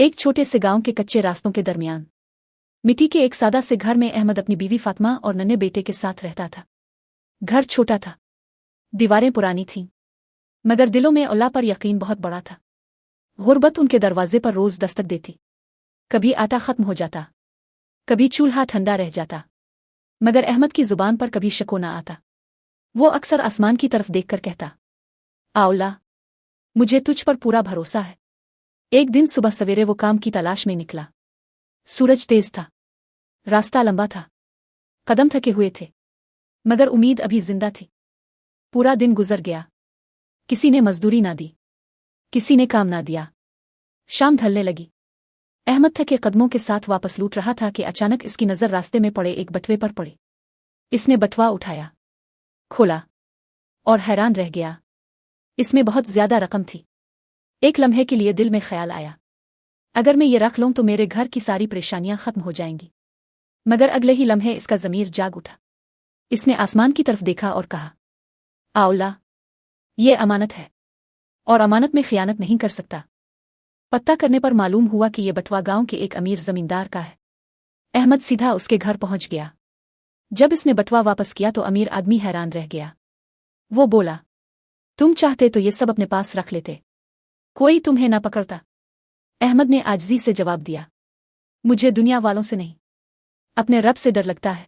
ایک چھوٹے سے گاؤں کے کچے راستوں کے درمیان مٹی کے ایک سادہ سے گھر میں احمد اپنی بیوی فاطمہ اور ننھے بیٹے کے ساتھ رہتا تھا۔ گھر چھوٹا تھا، دیواریں پرانی تھیں، مگر دلوں میں اللہ پر یقین بہت بڑا تھا۔ غربت ان کے دروازے پر روز دستک دیتی، کبھی آٹا ختم ہو جاتا، کبھی چولہا ٹھنڈا رہ جاتا، مگر احمد کی زبان پر کبھی شکو نہ آتا۔ وہ اکثر آسمان کی طرف دیکھ کر کہتا، اللہ، مجھے تجھ پر پورا بھروسہ ہے۔ ایک دن صبح سویرے وہ کام کی تلاش میں نکلا۔ سورج تیز تھا، راستہ لمبا تھا، قدم تھکے ہوئے تھے، مگر امید ابھی زندہ تھی۔ پورا دن گزر گیا، کسی نے مزدوری نہ دی، کسی نے کام نہ دیا۔ شام ڈھلنے لگی، احمد تھکے قدموں کے ساتھ واپس لوٹ رہا تھا کہ اچانک اس کی نظر راستے میں پڑے ایک بٹوے پر پڑی۔ اس نے بٹوا اٹھایا، کھولا، اور حیران رہ گیا۔ اس میں بہت زیادہ رقم تھی۔ ایک لمحے کے لیے دل میں خیال آیا، اگر میں یہ رکھ لوں تو میرے گھر کی ساری پریشانیاں ختم ہو جائیں گی۔ مگر اگلے ہی لمحے اس کا ضمیر جاگ اٹھا۔ اس نے آسمان کی طرف دیکھا اور کہا، اللہ، یہ امانت ہے، اور امانت میں خیانت نہیں کر سکتا۔ پتہ کرنے پر معلوم ہوا کہ یہ بٹوا گاؤں کے ایک امیر زمیندار کا ہے۔ احمد سیدھا اس کے گھر پہنچ گیا۔ جب اس نے بٹوا واپس کیا تو امیر آدمی حیران رہ گیا۔ وہ بولا، تم چاہتے تو یہ سب اپنے پاس رکھ لیتے، کوئی تمہیں نہ پکڑتا۔ احمد نے عاجزی سے جواب دیا، مجھے دنیا والوں سے نہیں، اپنے رب سے ڈر لگتا ہے،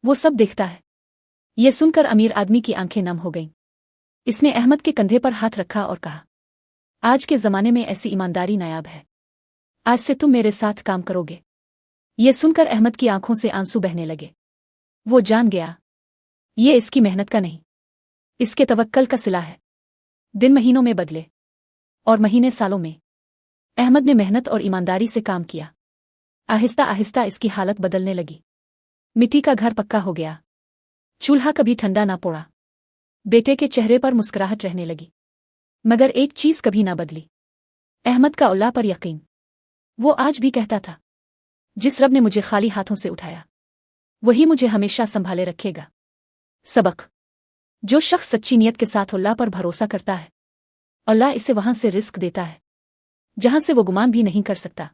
وہ سب دیکھتا ہے۔ یہ سن کر امیر آدمی کی آنکھیں نم ہو گئیں۔ اس نے احمد کے کندھے پر ہاتھ رکھا اور کہا، آج کے زمانے میں ایسی ایمانداری نایاب ہے، آج سے تم میرے ساتھ کام کرو گے۔ یہ سن کر احمد کی آنکھوں سے آنسو بہنے لگے۔ وہ جان گیا، یہ اس کی محنت کا نہیں، اس کے توکل کا صلہ ہے۔ دن مہینوں میں بدلے، اور مہینے سالوں میں۔ احمد نے محنت اور ایمانداری سے کام کیا۔ آہستہ آہستہ اس کی حالت بدلنے لگی۔ مٹی کا گھر پکا ہو گیا، چولہا کبھی ٹھنڈا نہ پڑا، بیٹے کے چہرے پر مسکراہٹ رہنے لگی۔ مگر ایک چیز کبھی نہ بدلی، احمد کا اللہ پر یقین۔ وہ آج بھی کہتا تھا، جس رب نے مجھے خالی ہاتھوں سے اٹھایا، وہی مجھے ہمیشہ سنبھالے رکھے گا۔ سبق: جو شخص سچی نیت کے ساتھ اللہ پر بھروسہ کرتا ہے، اللہ اسے وہاں سے رزق دیتا ہے جہاں سے وہ گمان بھی نہیں کر سکتا۔